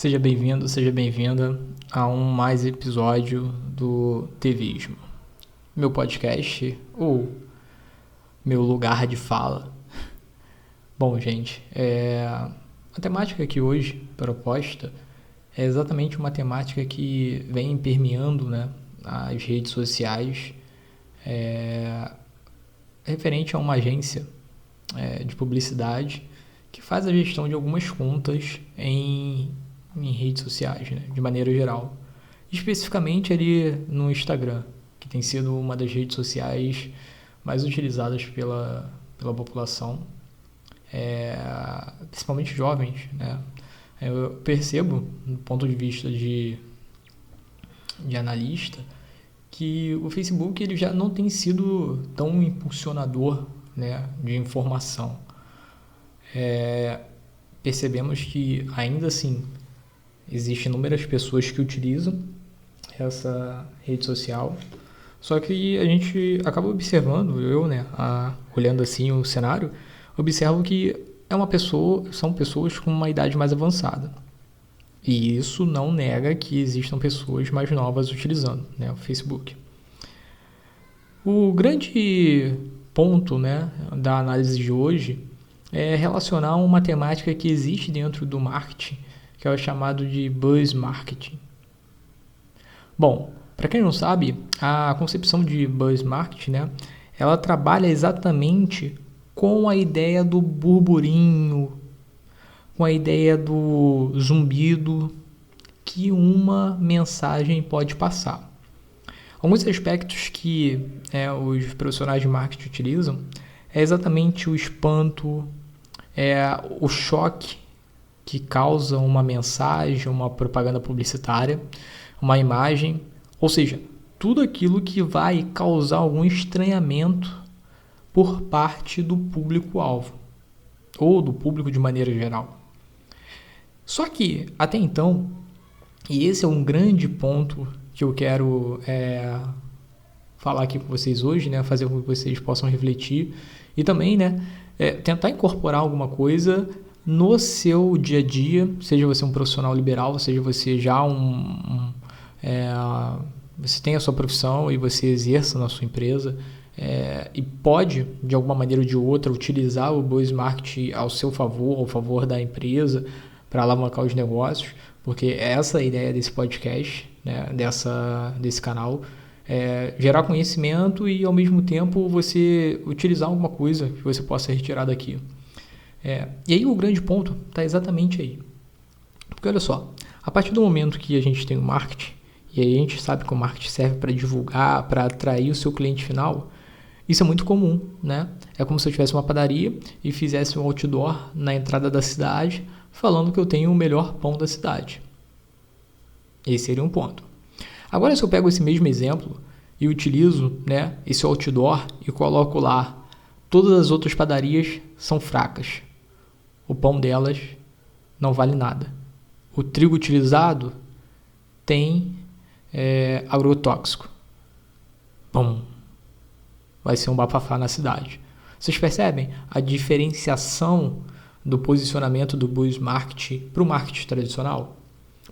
Seja bem-vindo, seja bem-vinda a mais episódio do Tevismo, meu podcast ou meu lugar de fala. Bom, gente, a temática aqui hoje proposta é exatamente uma temática que vem permeando, as redes sociais, referente a uma agência de publicidade que faz a gestão de algumas contas em redes sociais, de maneira geral. Especificamente ali no Instagram, que tem sido uma das redes sociais mais utilizadas pela população, principalmente jovens. Eu percebo, do ponto de vista de analista, que o Facebook ele já não tem sido tão impulsionador de informação. Percebemos que ainda assim existem inúmeras pessoas que utilizam essa rede social, só que a gente acaba observando, olhando assim o cenário, observo que são pessoas com uma idade mais avançada. E isso não nega que existam pessoas mais novas utilizando o Facebook. O grande ponto da análise de hoje é relacionar uma temática que existe dentro do marketing, que é o chamado de buzz marketing. Bom, para quem não sabe, a concepção de buzz marketing, ela trabalha exatamente com a ideia do burburinho, com a ideia do zumbido que uma mensagem pode passar. Alguns aspectos que os profissionais de marketing utilizam é exatamente o espanto, o choque que causa uma mensagem, uma propaganda publicitária, uma imagem, ou seja, tudo aquilo que vai causar algum estranhamento por parte do público-alvo, ou do público de maneira geral. Só que, até então, e esse é um grande ponto que eu quero falar aqui com vocês hoje, fazer com que vocês possam refletir e também tentar incorporar alguma coisa no seu dia a dia, seja você um profissional liberal, seja você já você tem a sua profissão e você exerça na sua empresa e pode, de alguma maneira ou de outra, utilizar o buzz marketing ao seu favor, ao favor da empresa, para alavancar os negócios, porque essa é a ideia desse podcast, desse canal, gerar conhecimento e, ao mesmo tempo, você utilizar alguma coisa que você possa retirar daqui. E aí o grande ponto está exatamente aí. Porque olha só, a partir do momento que a gente tem o marketing, e aí a gente sabe que o marketing serve para divulgar, para atrair o seu cliente final, isso é muito comum, É como se eu tivesse uma padaria e fizesse um outdoor na entrada da cidade falando que eu tenho o melhor pão da cidade. Esse seria um ponto. Agora, se eu pego esse mesmo exemplo e utilizo esse outdoor e coloco lá, todas as outras padarias são fracas. O pão delas não vale nada. O trigo utilizado tem agrotóxico. Bom, vai ser um bafafá na cidade. Vocês percebem a diferenciação do posicionamento do buzz marketing para o marketing tradicional?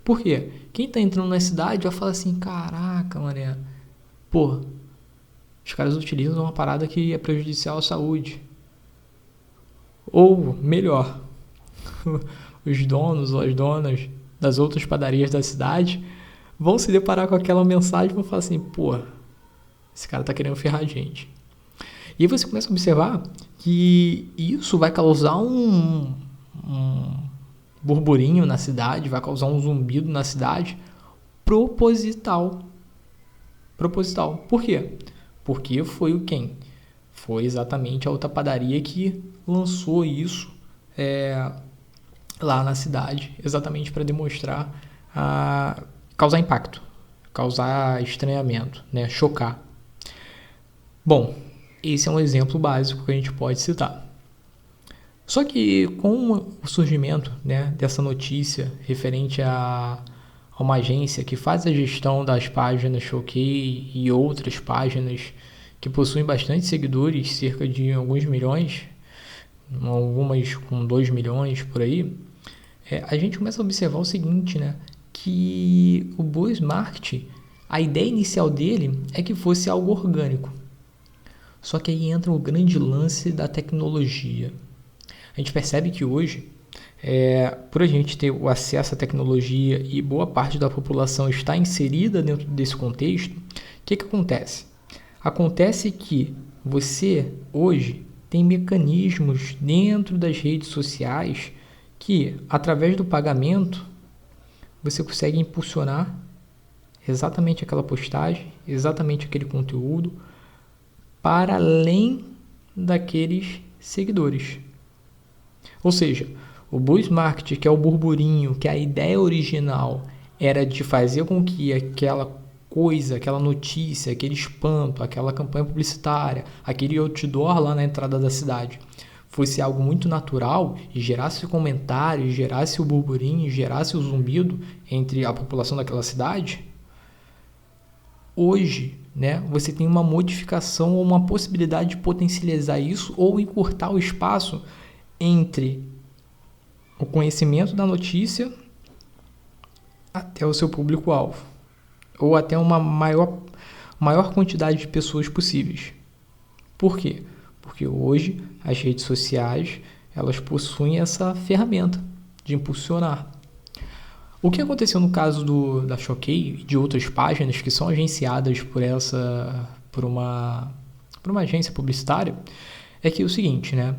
Por quê? Quem está entrando na cidade vai falar assim, caraca, mané, os caras utilizam uma parada que é prejudicial à saúde. Ou, melhor, os donos ou as donas das outras padarias da cidade vão se deparar com aquela mensagem e vão falar assim, esse cara tá querendo ferrar a gente. E aí você começa a observar que isso vai causar um burburinho na cidade, vai causar um zumbido na cidade proposital. Por quê? Porque foi quem? Foi exatamente a outra padaria que lançou isso lá na cidade, exatamente para demonstrar, causar impacto, causar estranhamento, chocar. Bom, esse é um exemplo básico que a gente pode citar. Só que com o surgimento dessa notícia referente a uma agência que faz a gestão das páginas Choquei e outras páginas que possuem bastante seguidores, cerca de alguns milhões, algumas com 2 milhões por aí, A gente começa a observar o seguinte, né? Que o Buzz Market, a ideia inicial dele é que fosse algo orgânico. Só que aí entra o grande lance da tecnologia. A gente percebe que hoje, por a gente ter o acesso à tecnologia e boa parte da população está inserida dentro desse contexto, o que acontece? Acontece que você, hoje, tem mecanismos dentro das redes sociais que, através do pagamento, você consegue impulsionar exatamente aquela postagem, exatamente aquele conteúdo, para além daqueles seguidores. Ou seja, o Buzz Market, que é o burburinho, que a ideia original era de fazer com que aquela coisa, aquela notícia, aquele espanto, aquela campanha publicitária, aquele outdoor lá na entrada da cidade, fosse algo muito natural e gerasse comentários, gerasse o burburinho, gerasse o zumbido entre a população daquela cidade, hoje, né, você tem uma modificação ou uma possibilidade de potencializar isso ou encurtar o espaço entre o conhecimento da notícia até o seu público-alvo, ou até uma maior quantidade de pessoas possíveis. Por quê? Porque hoje as redes sociais, elas possuem essa ferramenta de impulsionar. O que aconteceu no caso da Choquei e de outras páginas que são agenciadas por uma agência publicitária é que é o seguinte, né?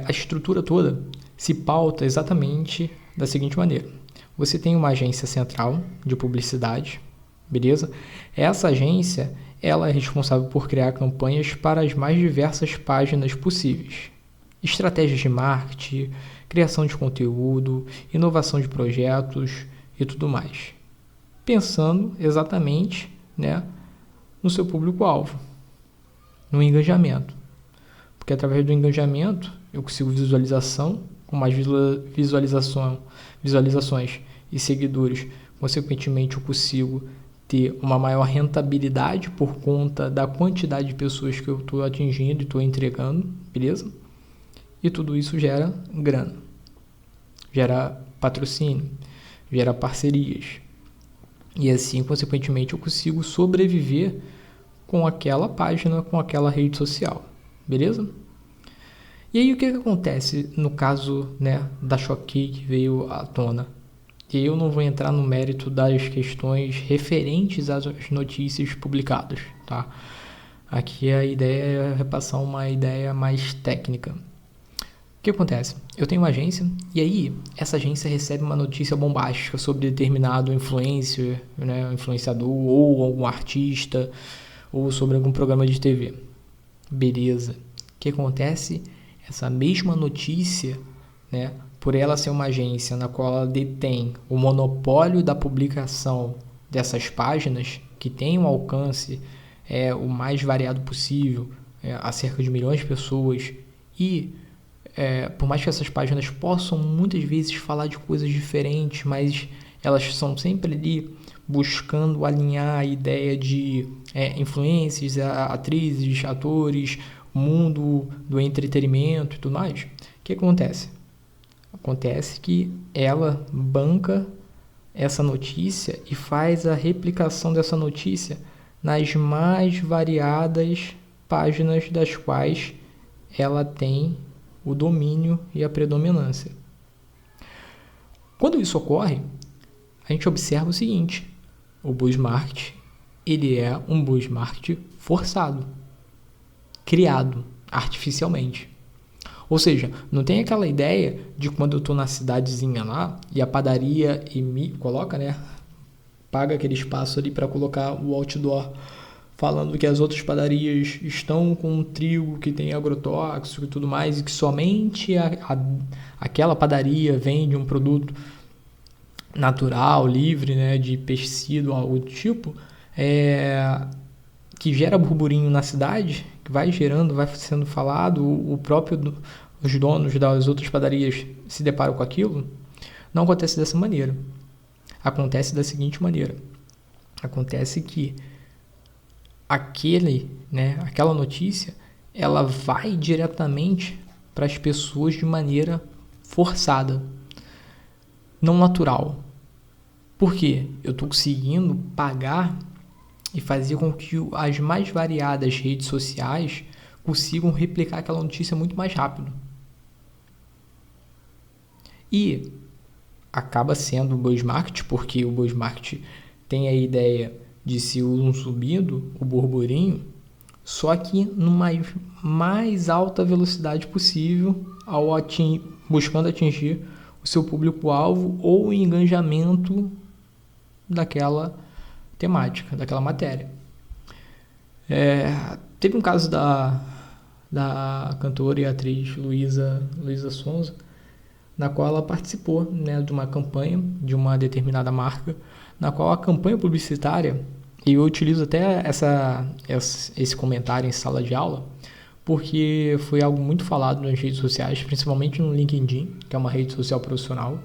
A estrutura toda se pauta exatamente da seguinte maneira. Você tem uma agência central de publicidade, beleza? Essa agência, ela é responsável por criar campanhas para as mais diversas páginas possíveis. Estratégias de marketing, criação de conteúdo, inovação de projetos e tudo mais. Pensando exatamente, né, no seu público-alvo, no engajamento. Porque através do engajamento eu consigo visualização, com mais visualizações e seguidores, consequentemente eu consigo ter uma maior rentabilidade por conta da quantidade de pessoas que eu estou atingindo e estou entregando, beleza? E tudo isso gera grana, gera patrocínio, gera parcerias. E assim, consequentemente, eu consigo sobreviver com aquela página, com aquela rede social, beleza? E aí o que acontece no caso, né, da Choquei que veio à tona? E eu não vou entrar no mérito das questões referentes às notícias publicadas, tá? Aqui a ideia é repassar uma ideia mais técnica. O que acontece? Eu tenho uma agência e aí essa agência recebe uma notícia bombástica sobre determinado influencer, né, influenciador ou algum artista ou sobre algum programa de TV. Beleza. O que acontece? Essa mesma notícia, né, por ela ser uma agência na qual ela detém o monopólio da publicação dessas páginas, que tem um alcance o mais variado possível, a cerca de milhões de pessoas, e por mais que essas páginas possam muitas vezes falar de coisas diferentes, mas elas são sempre ali buscando alinhar a ideia de influências, atrizes, atores, mundo do entretenimento e tudo mais. O que acontece? Acontece que ela banca essa notícia e faz a replicação dessa notícia nas mais variadas páginas das quais ela tem o domínio e a predominância. Quando isso ocorre, a gente observa o seguinte: o Buzz Market, ele é um Buzz Market forçado, criado artificialmente. Ou seja, não tem aquela ideia de quando eu estou na cidadezinha lá e a padaria me coloca, né? Paga aquele espaço ali para colocar o outdoor falando que as outras padarias estão com um trigo que tem agrotóxico e tudo mais, e que somente aquela padaria vende um produto natural, livre, né, de pesticida ou algo do tipo, que gera burburinho na cidade, que vai gerando, vai sendo falado, os donos das outras padarias se deparam com aquilo. Não acontece dessa maneira. Acontece da seguinte maneira: acontece que aquela notícia, ela vai diretamente para as pessoas de maneira forçada. não natural. Por quê? Eu estou conseguindo pagar e fazer com que as mais variadas redes sociais consigam replicar aquela notícia muito mais rápido. E acaba sendo o buzz market, porque o buzz market tem a ideia de se um subindo, o burburinho, só que numa mais alta velocidade possível, buscando atingir o seu público-alvo ou o engajamento daquela temática, daquela matéria. Teve um caso da cantora e atriz Luísa Sonza, na qual ela participou, né, de uma campanha de uma determinada marca, na qual a campanha publicitária, e eu utilizo até esse comentário em sala de aula, porque foi algo muito falado nas redes sociais, principalmente no LinkedIn, que é uma rede social profissional.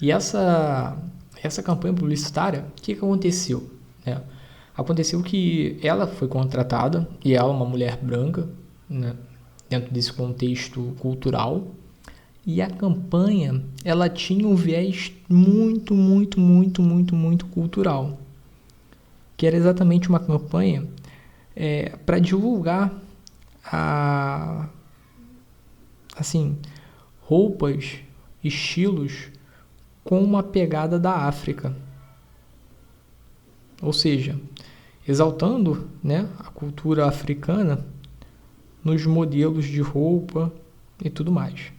E essa campanha publicitária, o que aconteceu? Aconteceu que ela foi contratada, e ela é uma mulher branca, né, dentro desse contexto cultural, e a campanha, ela tinha um viés muito cultural, que era exatamente uma campanha para divulgar roupas, estilos com uma pegada da África. Ou seja, exaltando, né, a cultura africana nos modelos de roupa e tudo mais.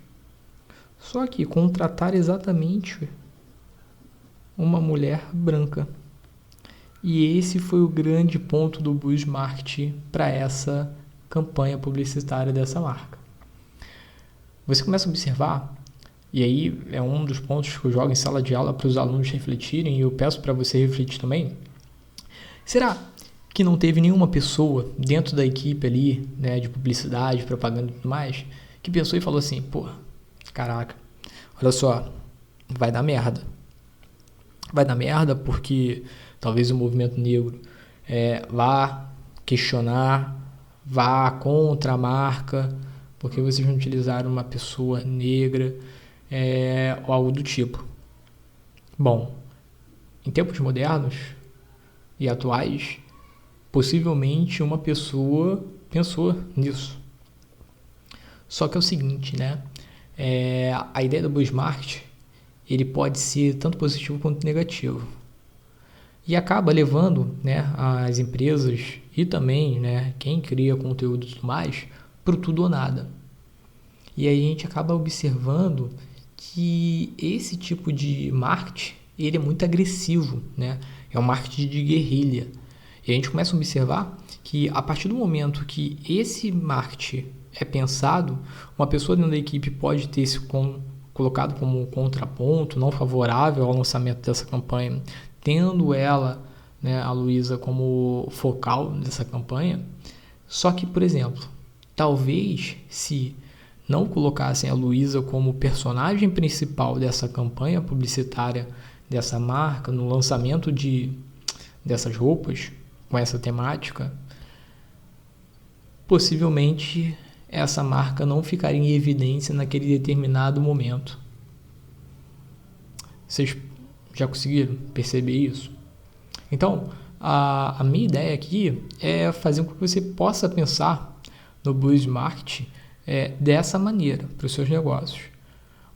Só que contratar exatamente uma mulher branca. E esse foi o grande ponto do buzz marketing para essa campanha publicitária dessa marca. Você começa a observar, e aí é um dos pontos que eu jogo em sala de aula para os alunos refletirem, e eu peço para você refletir também. Será que não teve nenhuma pessoa dentro da equipe ali, né, de publicidade, propaganda e tudo mais, que pensou e falou assim, caraca, olha só, vai dar merda. Vai dar merda porque talvez o movimento negro vá questionar, vá contra a marca, porque vocês vão utilizar uma pessoa negra ou algo do tipo. Bom, em tempos modernos e atuais, possivelmente uma pessoa pensou nisso. Só que é o seguinte, né? A ideia do buzz marketing, ele pode ser tanto positivo quanto negativo. E acaba levando, né, as empresas e também, né, quem cria conteúdo e tudo mais, pro tudo ou nada. E aí a gente acaba observando que esse tipo de marketing, ele é muito agressivo, né? É um marketing de guerrilha. E a gente começa a observar que a partir do momento que esse marketing é pensado, uma pessoa dentro da equipe pode ter se colocado como um contraponto não favorável ao lançamento dessa campanha, tendo ela, né, a Luísa como focal dessa campanha. Só que, por exemplo, talvez se não colocassem a Luísa como personagem principal dessa campanha publicitária dessa marca, no lançamento dessas roupas com essa temática, possivelmente essa marca não ficaria em evidência naquele determinado momento. Vocês já conseguiram perceber isso? Então, a minha ideia aqui é fazer com que você possa pensar no buzz marketing dessa maneira para os seus negócios.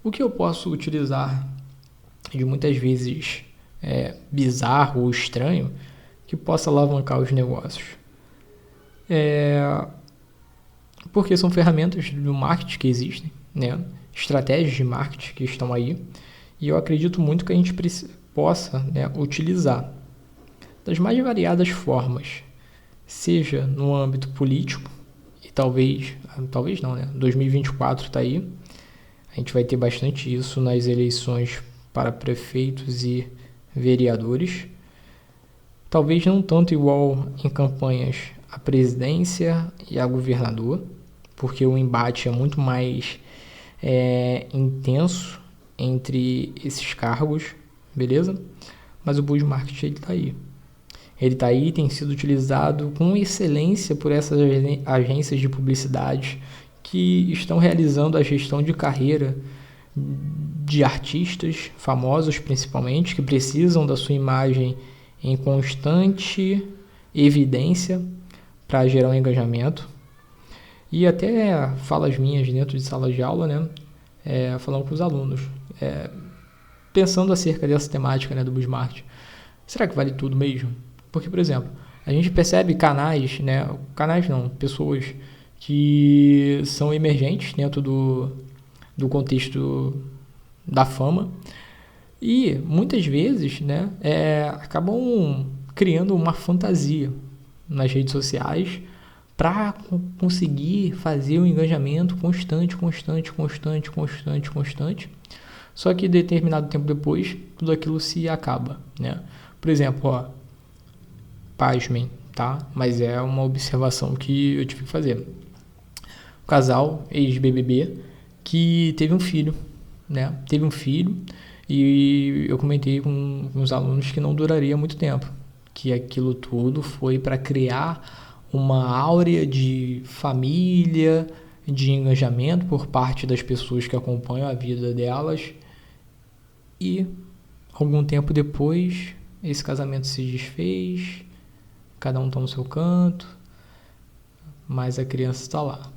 O que eu posso utilizar de muitas vezes bizarro ou estranho que possa alavancar os negócios? Porque são ferramentas do marketing que existem, né? Estratégias de marketing que estão aí, e eu acredito muito que a gente possa, né, utilizar das mais variadas formas, seja no âmbito político, e talvez não, né? 2024 está aí, a gente vai ter bastante isso nas eleições para prefeitos e vereadores, talvez não tanto igual em campanhas a presidência e a governador, porque o embate é muito mais intenso entre esses cargos, beleza? Mas o buzz marketing ele está aí. Ele está aí e tem sido utilizado com excelência por essas agências de publicidade que estão realizando a gestão de carreira de artistas famosos, principalmente, que precisam da sua imagem em constante evidência para gerar um engajamento. E até falas minhas dentro de sala de aula, né? Falando com os alunos, pensando acerca dessa temática, né, do buzz marketing. Será que vale tudo mesmo? Porque, por exemplo, a gente percebe canais, né? Canais não, pessoas que são emergentes dentro do contexto da fama e muitas vezes, né, acabam criando uma fantasia nas redes sociais para conseguir fazer um engajamento constante. Só que determinado tempo depois, tudo aquilo se acaba, né? Por exemplo, pasmem, tá? Mas é uma observação que eu tive que fazer. O casal ex-BBB que teve um filho, né? Teve um filho e eu comentei com os alunos que não duraria muito tempo, que aquilo tudo foi para criar uma áurea de família, de engajamento por parte das pessoas que acompanham a vida delas e algum tempo depois esse casamento se desfez, cada um está no seu canto, mas a criança está lá.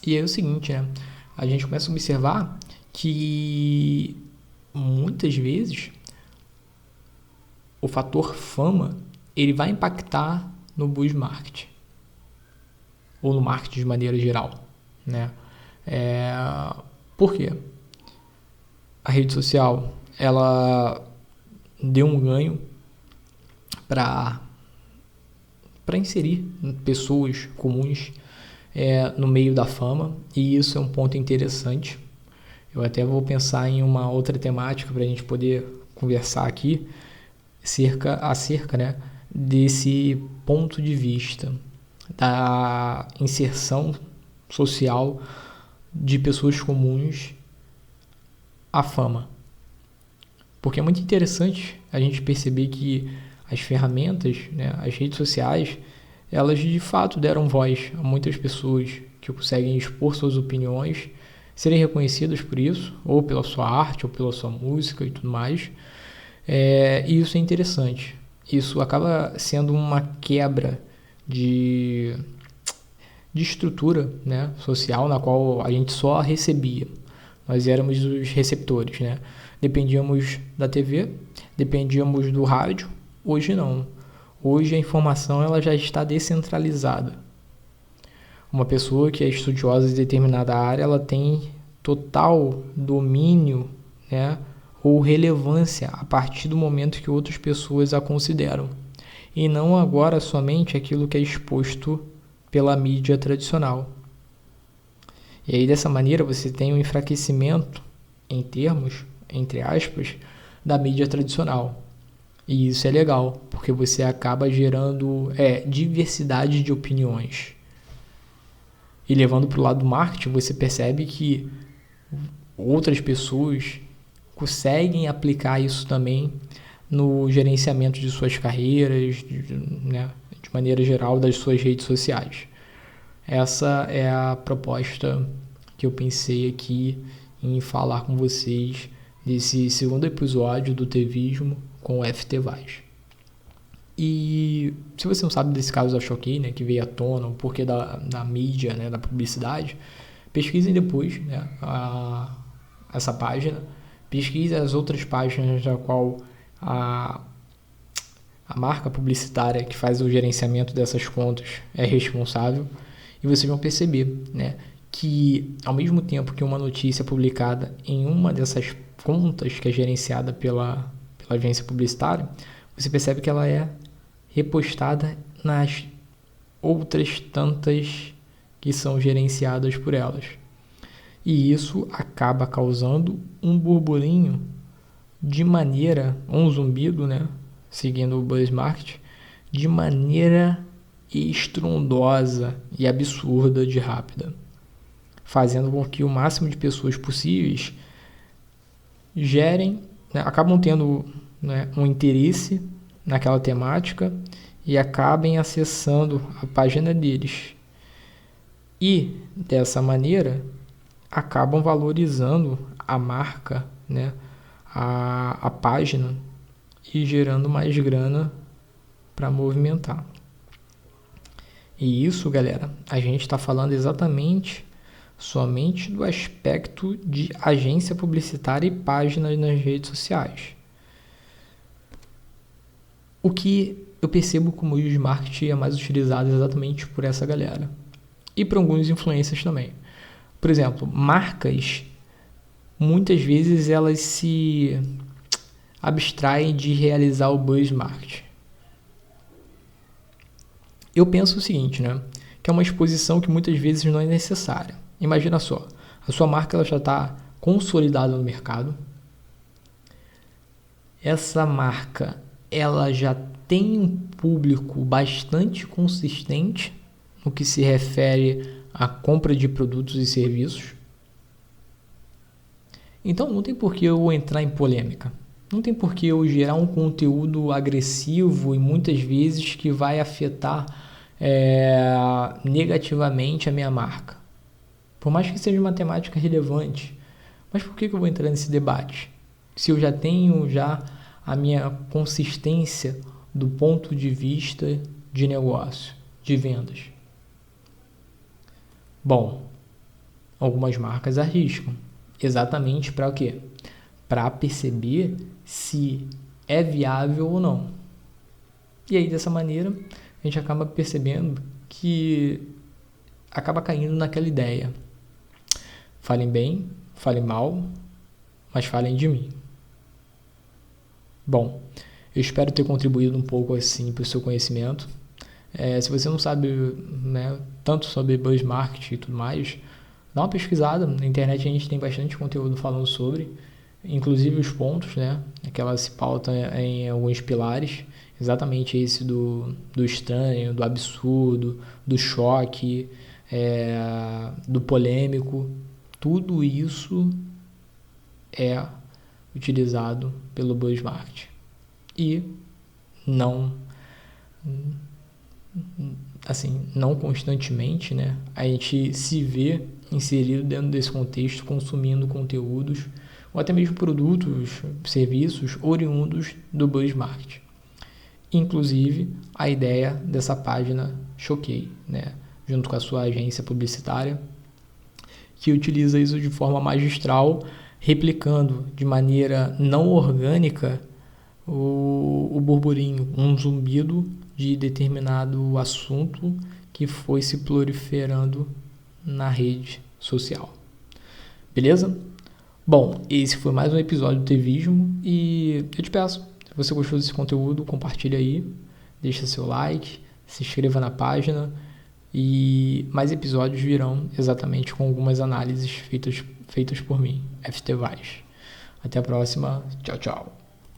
E aí é o seguinte, né? A gente começa a observar que muitas vezes o fator fama ele vai impactar no buzz marketing ou no marketing de maneira geral, né? Por quê? A rede social ela deu um ganho para inserir pessoas comuns no meio da fama, e isso é um ponto interessante. Eu até vou pensar em uma outra temática para a gente poder conversar aqui acerca, né, desse ponto de vista da inserção social de pessoas comuns à fama. Porque é muito interessante a gente perceber que as ferramentas, né, as redes sociais, elas de fato deram voz a muitas pessoas que conseguem expor suas opiniões, serem reconhecidas por isso, ou pela sua arte, ou pela sua música e tudo mais. E isso é interessante. Isso acaba sendo uma quebra de estrutura, né, social, na qual a gente só recebia. Nós éramos os receptores, né? Dependíamos da TV, dependíamos do rádio. Hoje não. Hoje a informação ela já está descentralizada. Uma pessoa que é estudiosa de determinada área, ela tem total domínio, né, ou relevância a partir do momento que outras pessoas a consideram. E não agora somente aquilo que é exposto pela mídia tradicional. E aí dessa maneira você tem um enfraquecimento em termos, entre aspas, da mídia tradicional. E isso é legal, porque você acaba gerando diversidade de opiniões. E levando para o lado do marketing, você percebe que outras pessoas conseguem aplicar isso também no gerenciamento de suas carreiras, de maneira geral, das suas redes sociais. Essa é a proposta que eu pensei aqui em falar com vocês desse segundo episódio do Tevismo com o FT Vaz. E se você não sabe desse caso da Choquei, né, que veio à tona, o porquê da mídia, né, da publicidade, pesquisem depois, né, essa página, pesquisem as outras páginas da qual a marca publicitária que faz o gerenciamento dessas contas é responsável, e vocês vão perceber, né, que ao mesmo tempo que uma notícia publicada em uma dessas contas que é gerenciada pela agência publicitária, você percebe que ela é repostada nas outras tantas que são gerenciadas por elas. E isso acaba causando um burburinho de maneira, um zumbido, né, seguindo o buzz marketing, de maneira estrondosa e absurda de rápida, fazendo com que o máximo de pessoas possíveis acabam tendo, né, um interesse naquela temática e acabem acessando a página deles. E, dessa maneira, acabam valorizando a marca, né, a página e gerando mais grana para movimentar. E isso, galera, a gente está falando somente do aspecto de agência publicitária e páginas nas redes sociais. O que eu percebo como o marketing é mais utilizado exatamente por essa galera. E por alguns influencers também. Por exemplo, marcas, muitas vezes elas se abstraem de realizar o buzz marketing. Eu penso o seguinte, né? Que é uma exposição que muitas vezes não é necessária. Imagina só, a sua marca ela já está consolidada no mercado. Essa marca ela já tem um público bastante consistente no que se refere à compra de produtos e serviços. Então não tem por que eu entrar em polêmica. Não tem por que eu gerar um conteúdo agressivo e muitas vezes que vai afetar negativamente a minha marca. Por mais que seja uma temática relevante. Mas por que eu vou entrar nesse debate? Se eu já tenho a minha consistência do ponto de vista de negócio, de vendas. Bom, algumas marcas arriscam. Exatamente para o quê? Para perceber se é viável ou não. E aí, dessa maneira, a gente acaba percebendo que acaba caindo naquela ideia. Falem bem, falem mal, mas falem de mim. Bom, eu espero ter contribuído um pouco assim para o seu conhecimento. Se você não sabe, né, tanto sobre buzz marketing e tudo mais, dá uma pesquisada. Na internet a gente tem bastante conteúdo falando sobre, inclusive os pontos, né, que ela se pauta em alguns pilares, exatamente esse do estranho, do absurdo, do choque, do polêmico. Tudo isso é utilizado pelo buzz marketing. E não constantemente, né? A gente se vê inserido dentro desse contexto, consumindo conteúdos ou até mesmo produtos, serviços oriundos do buzz marketing. Inclusive, a ideia dessa página Choquei, né? Junto com a sua agência publicitária, que utiliza isso de forma magistral, replicando de maneira não orgânica o burburinho, um zumbido de determinado assunto que foi se proliferando na rede social. Beleza? Bom, esse foi mais um episódio do Tevismo e eu te peço, se você gostou desse conteúdo, compartilha aí, deixa seu like, se inscreva na página e mais episódios virão exatamente com algumas análises feitas por mim, FT Vaz. Até a próxima, tchau, tchau.